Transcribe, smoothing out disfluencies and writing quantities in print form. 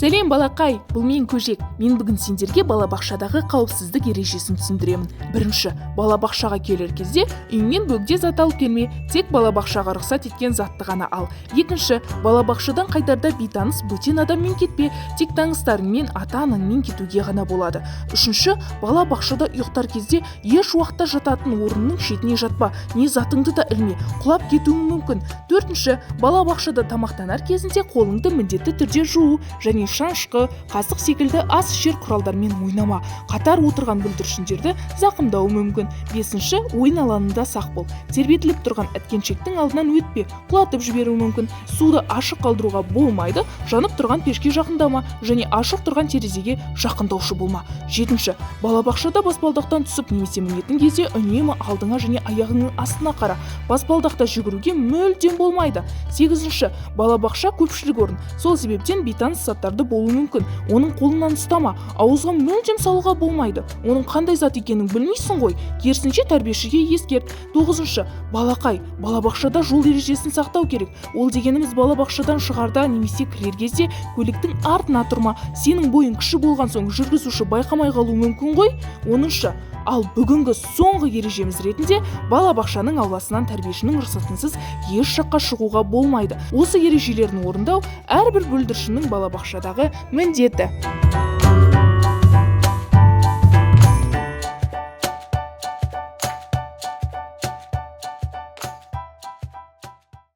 Сәлем балақай, бұл мен Көжек. Мен бүгін сендерге балабақшадағы қауіпсіздік ережесін түсіндіремін. Бірінші, балабақшаға келер кезде үйіңнен бөгде зат алып келме, тек балабақшаға рұқсат еткен затты ғана ал. Екінші, балабақшадан қайтарда бейтаныс бөтен адаммен кетпе, тек таныстарыңмен, ата-анаңмен кетуге ғана болады. Үшінші, балабақшада ұйықтар кезде еш уақытта жататын орынның шетіне жатпа, не затыңды да ілме, құлап кетуің мүмкін. Төртінші, балабақшада тамақтанар кезінде қолыңды міндетті түрде жуу және шанышқы, қасық секілді ас ішер құралдармен ойнама. Қатар отырған бүлдіршіндерді зақымдауы мүмкін. Бесінші, ойын алаңында сақ бол. Тербетіліп тұрған әткеншектің алдынан өтпе, құлатып жіберуі мүмкін. Суды ашық қалдыруға болмайды, жанып тұрған пешке жақындама және ашық тұрған терезеге жақындаушы болма. Жетінші, балабақшада баспалдақтан түсіп немесе мінетін кезде үнемі алдыңа және аяғыңның астына қара. Баспалдақта жүгіруге мүлдем болмайды. Сегізінші, балабақша көпшілік орын. Сол себептен бейтаныс заттарды болуы мүмкін. Оның қолынан ұстама, ауызға мүлдем салуға болмайды. Оның қандай зат екенін білмейсің ғой. Керісінше тәрбиешіге ескерт. Тоғызыншы, балақай, балабақшада жол ережесін сақтау керек. Ол дегеніміз балабақшадан шығарда немесе кірер кезде көліктің артына тұрма. Сенің бойың кіші болған соң жүргізуші байқамай қалуы мүмкін ғой. Оныншы, ал бүгінгі соңғы ережеміз ретінде балабақшаның ауласынан тәрбиешінің рұқсатынсыз еш жаққа шығуға болмайды. Осы ережелерін орындау әрбір бүлдіршіннің балабақшадағы міндеті.